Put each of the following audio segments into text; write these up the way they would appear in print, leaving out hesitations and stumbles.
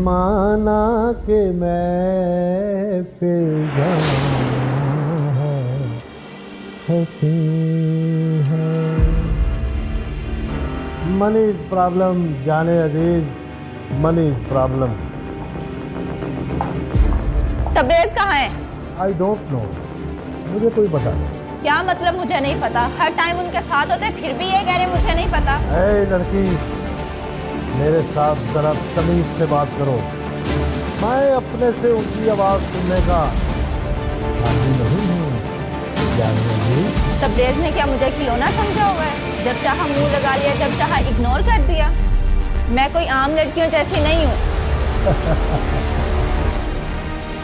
माना कि मैं फिर जाऊं है हंसी है। मनीज प्रॉब्लम जाने अजीज, मनीज प्रॉब्लम। तबरेज कहाँ है? आई डोंट नो, मुझे कोई पता नहीं। क्या मतलब मुझे नहीं पता? हर टाइम उनके साथ होते फिर भी ये कह रहे मुझे नहीं पता। ऐ लड़की, मेरे साथ जरा तमीज से बात करो। मैं अपने से उनकी आवाज सुनने का आदी नहीं हूँ। तबरेज ने क्या मुझे खिलौना समझा हुआ है? जब चाहा मुंह लगा लिया, जब चाहा इग्नोर कर दिया। मैं कोई आम लड़कियों जैसी नहीं हूँ।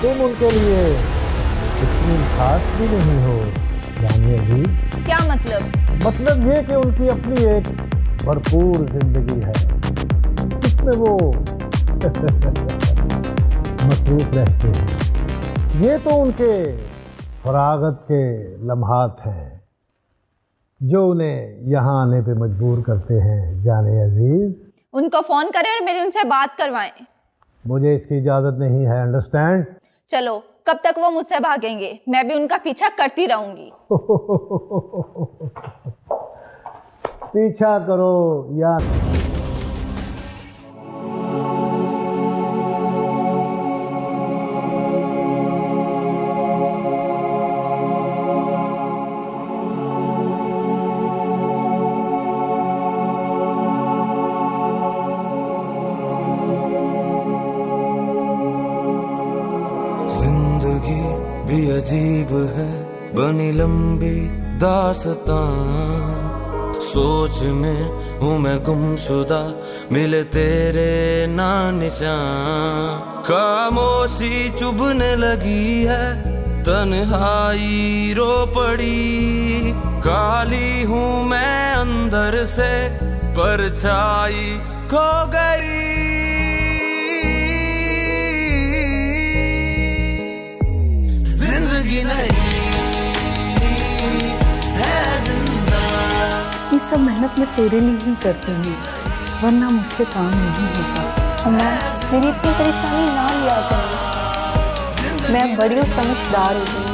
तुम उनके लिए इतनी खास भी नहीं हो जानिए जी। क्या मतलब? मतलब ये कि उनकी अपनी एक भरपूर जिंदगी है जिसमें वो मसरूफ रहते हैं। ये तो उनके फरागत के लम्हात हैं जो उन्हें यहाँ आने पे मजबूर करते हैं जाने अजीज। उनको फोन करें और मेरी उनसे बात करवाएं। मुझे इसकी इजाजत नहीं है, अंडरस्टैंड? चलो, कब तक वो मुझसे भागेंगे? मैं भी उनका पीछा करती रहूंगी। पीछा करो या भी अजीब है बनी लंबी दास्तां। सोच में हूँ मैं गुमशुदा, मिले तेरे ना निशान। खामोशी चुभने लगी है, तन्हाई रो पड़ी। काली हूँ मैं अंदर से, परछाई खो गई। ये सब मेहनत मैं तेरे लिए ही करती हूँ, वरना मुझसे काम नहीं होता। मेरी इतनी परेशानी ना लिया करो। मैं बड़ी और समझदार हो गई।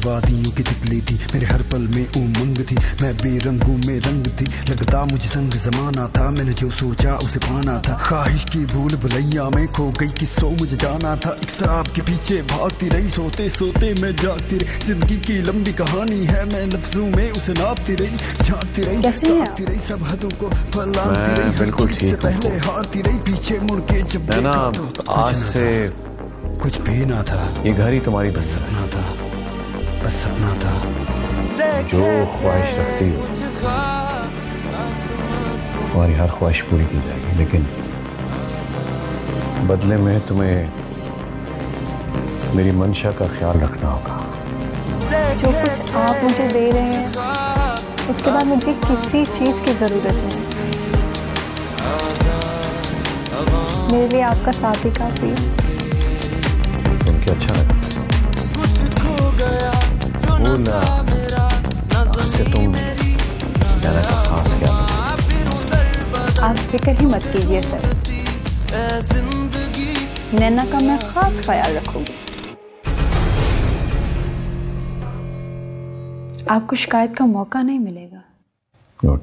वादियों की तितली थी, मेरे हर पल में उमंग थी। मैं बेरंगों में रंग थी, लगता मुझे संग जमाना था। मैंने जो सोचा उसे पाना था, ख्वाहिश की भूल भुलैया में खो गई किसो मुझे जाना था। एक शराब के पीछे भागती रही, सोते सोते मैं जागती रही। जिंदगी की लंबी कहानी है, मैं लफ्जों में उसे नापती रही। झांकती रही, झांकती रही, सब हदों को फैलाती रही। बिल्कुल ठीक पहले हारती रही, पीछे मुड़ के जब देखा तो आज से कुछ भी ना था। ये घर ही तुम्हारी बन सपना था, बस सपना था। जो ख्वाहिश रखती हो तुम्हारी हर ख्वाहिश पूरी की जाएगी, लेकिन बदले में तुम्हें मेरी मंशा का ख्याल रखना होगा। जो कुछ आप मुझे दे रहे हैं, उसके बाद मुझे किसी चीज की जरूरत नहीं। मेरे लिए आपका साथ ही काफी है। सुन के अच्छा लगा। बोला से तुम नैना का खास क्या? आप फिक्र ही मत कीजिए सर, नैना का मैं खास ख्याल रखूंगी। आपको शिकायत का मौका नहीं मिलेगा। गुड।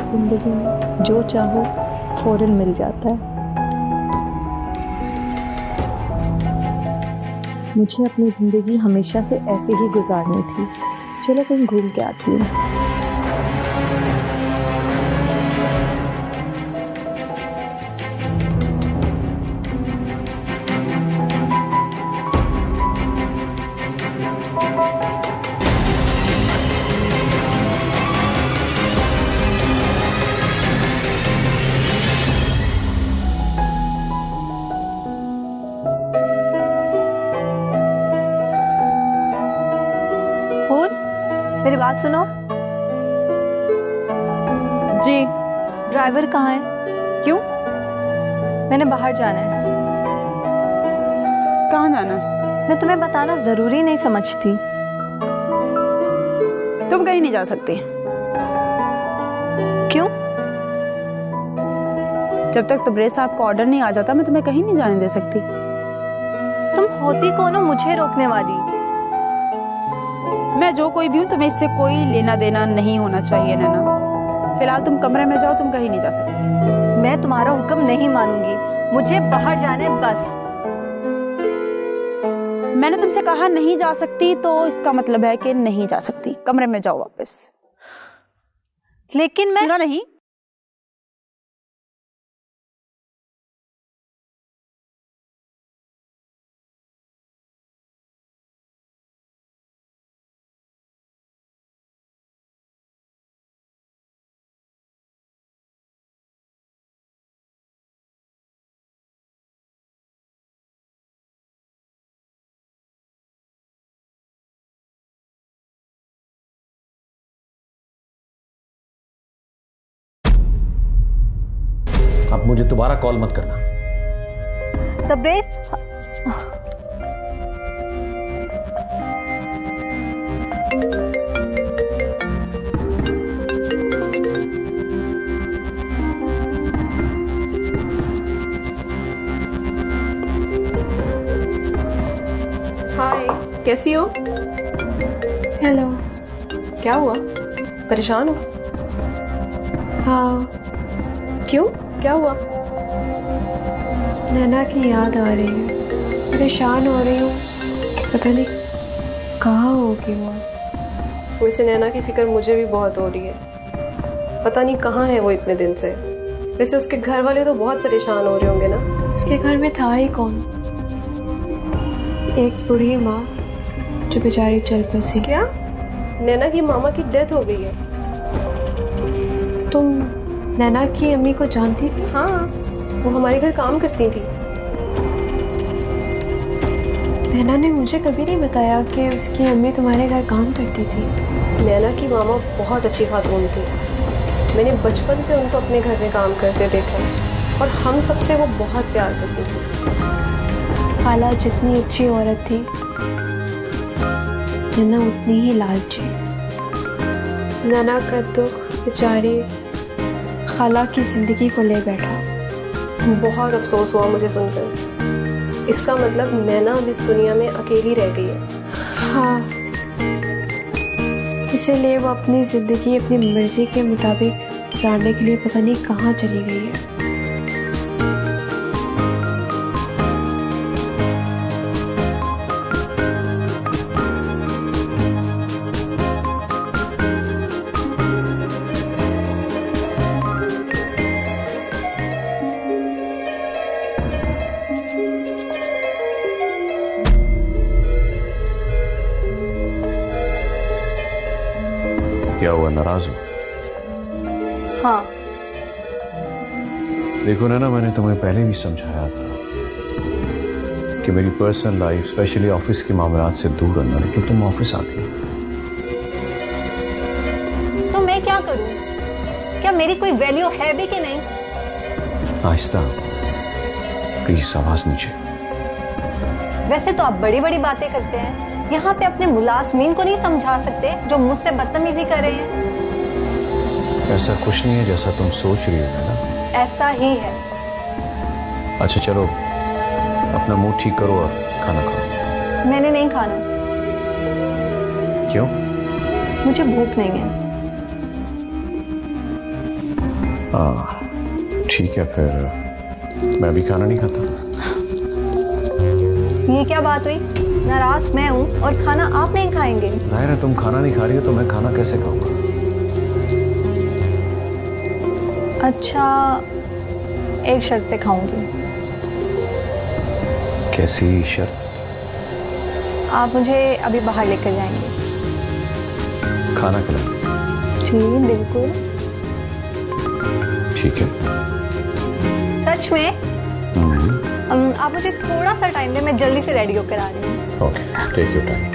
जिंदगी में जो चाहो फौरन मिल जाता है। मुझे अपनी ज़िंदगी हमेशा से ऐसे ही गुजारनी थी। चलो कहीं घूम के आती हूँ। मेरी बात सुनो। जी, ड्राइवर कहाँ है? क्यों? मैंने बाहर जाना है। कहाँ जाना है? मैं तुम्हें बताना जरूरी नहीं समझती। तुम कहीं नहीं जा सकती। क्यों? जब तक तबरेज़ साहब का ऑर्डर नहीं आ जाता मैं तुम्हें कहीं नहीं जाने दे सकती। तुम होती कौन हो मुझे रोकने वाली? मैं जो कोई भी हूँ, तुम्हें इससे कोई लेना देना नहीं होना चाहिए नैना। फिलहाल तुम कमरे में जाओ, तुम कहीं नहीं जा सकती। मैं तुम्हारा हुक्म नहीं मानूंगी, मुझे बाहर जाना है बस। मैंने तुमसे कहा नहीं जा सकती तो इसका मतलब है कि नहीं जा सकती। कमरे में जाओ वापस। लेकिन मैं सुना नहीं? अब मुझे दोबारा कॉल मत करना। तबरेज़, हाय, कैसी हो? हेलो। क्या हुआ? परेशान हो? हाँ, क्यों? क्या हुआ? नैना की याद आ रही है। परेशान हो रही हूँ, पता नहीं कहाँ होगी वो। वैसे नैना की फिक्र मुझे भी बहुत हो रही है। पता नहीं कहाँ है वो इतने दिन से। वैसे उसके घर वाले तो बहुत परेशान हो रहे होंगे ना? उसके घर में था ही कौन? एक बूढ़ी माँ जो बेचारी चल बसी। क्या? नैना की मामा की डेथ हो गई है? तुम नैना की अम्मी को जानती थी? हाँ, वो हमारे घर काम करती थी। नैना ने मुझे कभी नहीं बताया कि उसकी अम्मी तुम्हारे घर काम करती थी। नैना की मामा बहुत अच्छी खातून थी। मैंने बचपन से उनको अपने घर में काम करते देखा और हम सबसे वो बहुत प्यार करती थी। खाला जितनी अच्छी औरत थी, नैना उतनी ही लालची। नैना का दुख बेचारी खाला की जिंदगी को ले बैठा। बहुत अफसोस हुआ मुझे सुनकर। इसका मतलब नैना अब इस दुनिया में अकेली रह गई है। हाँ, इसीलिए वो अपनी जिंदगी अपनी मर्जी के मुताबिक गुजारने के लिए पता नहीं कहाँ चली गई है। क्या हुआ, नाराज हो? हाँ। देखो ना, मैंने तुम्हें पहले भी समझाया था कि मेरी पर्सनल लाइफ स्पेशली ऑफिस के मामलात से दूर रहना, लेकिन तुम ऑफिस आती हो। तो मैं क्या करूं? क्या मेरी कोई वैल्यू है भी कि नहीं? आहिस्ता, प्लीज आवाज नीचे। वैसे तो आप बड़ी बड़ी बातें करते हैं, यहाँ पे अपने मुलाजमीन को नहीं समझा सकते जो मुझसे बदतमीजी कर रहे हैं। ऐसा कुछ नहीं है जैसा तुम सोच रही हो ना। ऐसा ही है। अच्छा चलो, अपना मूड ठीक करो और खाना खाओ। मैंने नहीं खाना। क्यों? मुझे भूख नहीं है। ठीक है, फिर मैं भी खाना नहीं खाता। ये क्या बात हुई? नाराज मैं हूँ और खाना आप नहीं खाएंगे। नायरा, तुम खाना नहीं खा रही हो तो मैं खाना कैसे खाऊंगा? अच्छा, एक शर्त पे खाऊंगी। कैसी शर्त? आप मुझे अभी बाहर लेकर जाएंगे। खाना खिलाएं? जी बिल्कुल। ठीक है। सच में? आप मुझे थोड़ा सा टाइम दें, मैं जल्दी से रेडी होकर आ रही हूँ। Okay, take your time.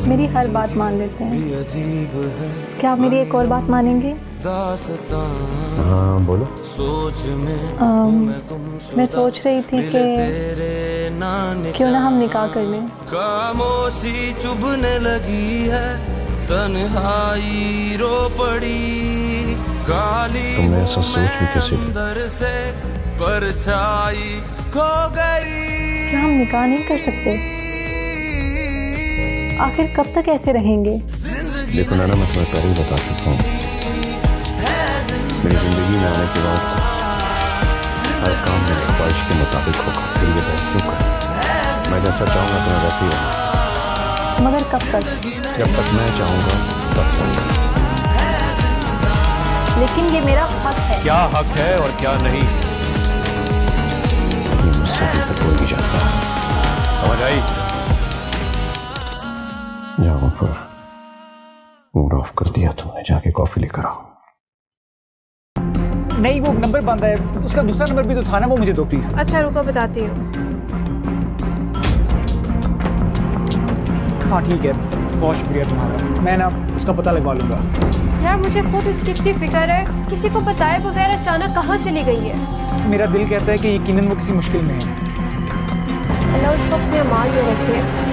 मेरी हर बात मान लेते हैं, क्या आप मेरी एक और बात मानेंगे? हाँ बोलो। मैं सोच रही थी कि क्यों ना हम निकाह कर लें। खामोशी चुभने लगी है, तन्हाई रो पड़ी, काली तुमने ऐसा सोच भी कैसे? अंदर से परछाई खो गई। क्या हम निकाह नहीं कर सकते? आखिर कब तक ऐसे रहेंगे? देखो नाना, मैं तुम्हें पहले ही बता चुका हूँ, मेरी जिंदगी में आने के बाद हर काम मेरी ख्वाहिश के मुताबिक होगा। फिर ये बहस क्यों कर? मैं जैसा चाहूँगा तुम्हें वैसे ही रहूँगा। मगर कब तक? जब तक मैं चाहूँगा तब तक। लेकिन ये मेरा हक है। क्या हक है और क्या नहीं, ये मुझसे अभी तक कोई नहीं जानता। समझ आई? जाओ पर मूड ऑफ कर दिया तुमने, जाके कॉफी लेकर आओ। नहीं, वो नंबर बंद है, उसका दूसरा नंबर भी तो था ना, वो मुझे दो प्लीज। अच्छा रुको, बताती हूँ। हाँ ठीक है, बहुत शुक्रिया तुम्हारा, मैं ना उसका पता लगवा लूंगा। यार मुझे खुद उसकी इतनी फिक्र है, किसी को बताए बगैर अचानक कहाँ चली गई है। मेरा दिल कहता है कि यकीनन वो किसी मुश्किल में है। अल्लाह उसको अपने अमाल में रखे।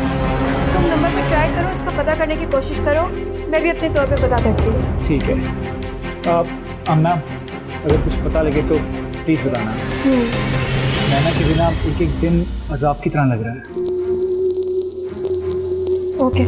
तुम नंबर पे ट्राई करो, उसका पता करने की कोशिश करो, मैं भी अपने तौर पे पता करती हूँ। ठीक है। अम्मा, अगर कुछ पता लगे तो प्लीज बताना। नैना के बिना एक एक दिन अजाब की तरह लग रहा है। ओके।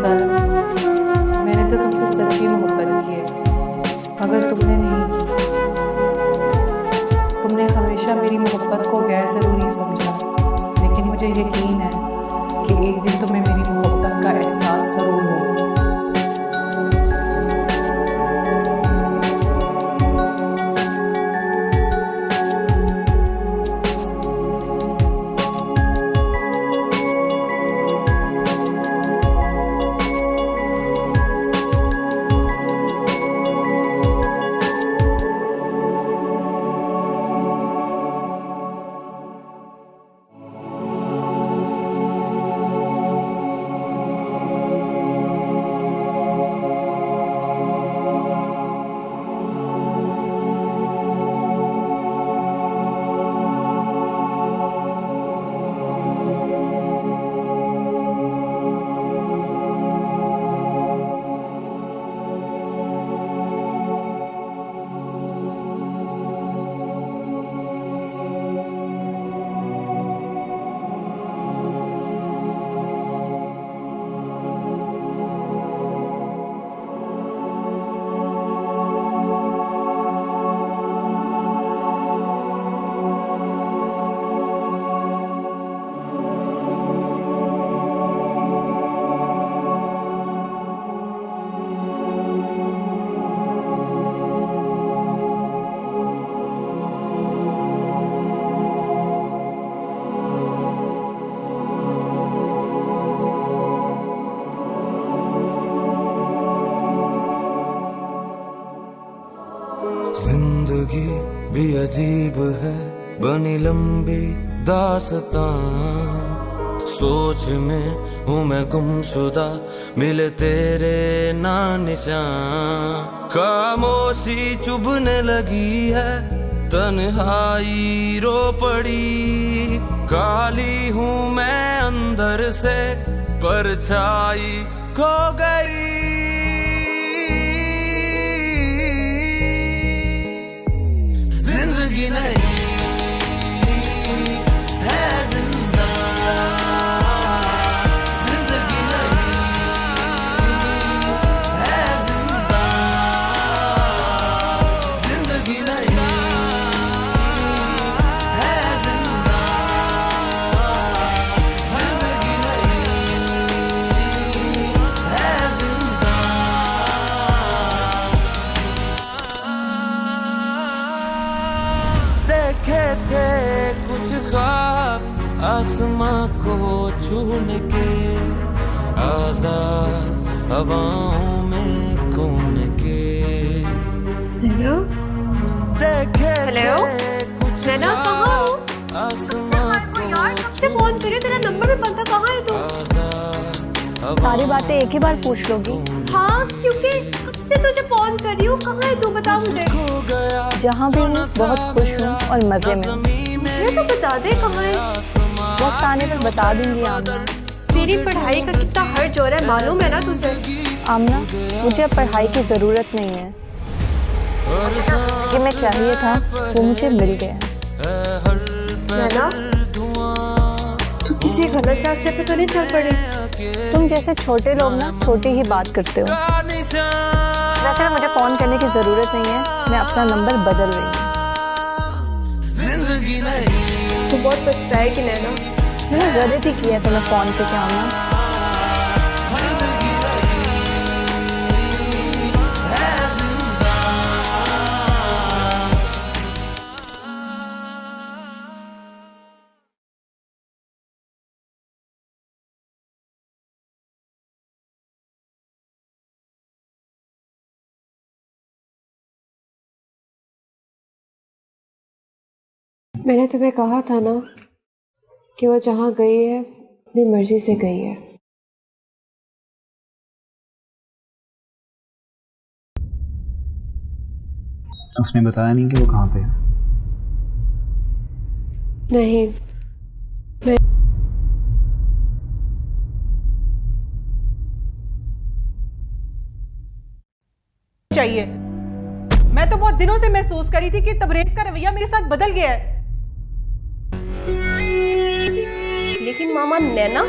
पता लगा। मैंने तो तुमसे सच्ची मोहब्बत की है, मगर तुमने नहीं की। तुमने हमेशा मेरी मोहब्बत को गैर ज़रूरी समझा, लेकिन मुझे यकीन है कि एक दिन तुम्हें मेरी मोहब्बत का एहसास ज़रूर होगा। जिंदगी भी अजीब है, बनी लंबी दास्तां। सोच में हूँ मैं गुमशुदा, मिले तेरे ना निशान। खामोशी चुभने लगी है, तन्हाई रो पड़ी। काली हूँ मैं अंदर से, परछाई खो गई। जिंदगी नहीं है जिंदा, जिंदगी नहीं है जिंदा, जिंदगी नहीं है जिंदा, जिंदगी नहीं है जिंदा। देखे थे कुछ ख्वाब आसमां को छूने के, आजाद हवाओं में कौन के। देखे थे कुछ ख्वाब आसमां को फोन करे, तेरा नंबर भी पता कहाँ है तू? सारी बातें एक ही बार पूछ लोगी? हाँ, क्योंकि कब से तुझे फोन कर रही हूँ। कहाँ है तू, बता मुझे। जहाँ भी हूँ बहुत खुश हूँ और मजे में। मुझे तो बता दे कहाँ है। वक्त आने पर बता दूंगी आमना। तेरी पढ़ाई का कितना खर्च हो रहा है मालूम है ना तुझे? आमना, मुझे अब पढ़ाई की जरूरत नहीं है। कि मैं चाहिए था वो मुझे मिल गया। नैना, तू किसी गलत रास्ते पे तो नहीं चल पड़ी? तुम जैसे छोटे लोग ना छोटी ही बात करते हो। वैसे मुझे फोन करने की जरूरत नहीं है, मैं अपना नंबर बदल रही हूँ। तू बहुत पछताएगी नैना। मैंने गलत ही किया था मैं फोन पे क्या आना। मैंने तुम्हें कहा था ना कि वो जहाँ गई है अपनी मर्जी से गई है। उसने बताया नहीं कि वो कहाँ पे है? नहीं, चाहिए। मैं तो बहुत दिनों से महसूस करी थी कि तबरेज का रवैया मेरे साथ बदल गया है। लेकिन मामा, नैना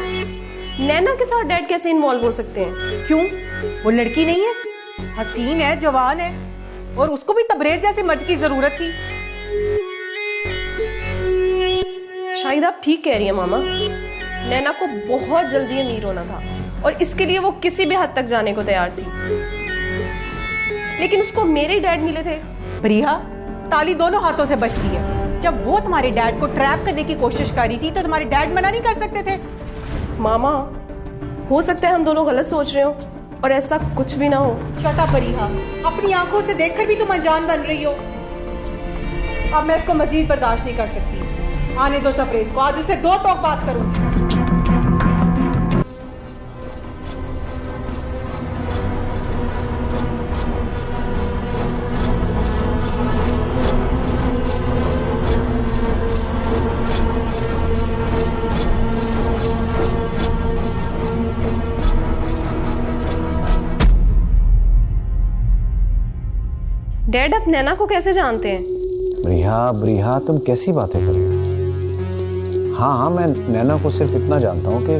नैना के साथ डैड कैसे इन्वॉल्व हो सकते हैं? क्यों? वो लड़की नहीं है, हसीन है, जवान है, और उसको भी तबरेज जैसे मर्द की जरूरत थी। शायद आप ठीक कह रही हैं मामा। नैना को बहुत जल्दी अमीर होना था और इसके लिए वो किसी भी हद तक जाने को तैयार थी, लेकिन उसको मेरे डैड मिले थे। प्रिया, ताली दोनों हाथों से बजती है। जब वो तुम्हारे डैड को ट्रैप करने की कोशिश कर रही थी तो तुम्हारे डैड मना नहीं कर सकते थे? मामा, हो सकता है हम दोनों गलत सोच रहे हो और ऐसा कुछ भी ना हो। शट अप प्रिया, अपनी आंखों से देखकर भी तुम अनजान बन रही हो। अब मैं इसको मजीद बर्दाश्त नहीं कर सकती। आने दो तबरेज को, आज उससे 2 टोक बात करूंगी। डैड, आप नैना को कैसे जानते हैं? ब्रिहा, तुम कैसी बातें कर रही हो? हाँ, मैं नैना को सिर्फ इतना जानता हूँ कि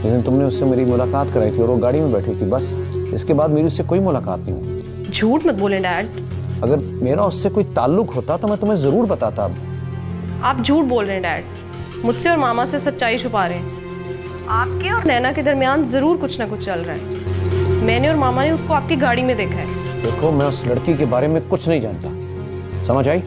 जिस दिन तुमने उससे मेरी मुलाकात कराई थी और वो गाड़ी में बैठी थी, बस इसके बाद मेरी उससे कोई मुलाकात नहीं हुई। झूठ मत बोलें डैड। अगर मेरा उससे कोई ताल्लुक होता तो मैं तुम्हें जरूर बताता। आप झूठ बोल रहे हैं डैड, मुझसे और मामा से सच्चाई छुपा रहे हैं। आपके और नैना के दरमियान जरूर कुछ ना कुछ चल रहा है। मैंने और मामा ने उसको आपकी गाड़ी में देखा है। देखो, मैं उस लड़की के बारे में कुछ नहीं जानता, समझ आई?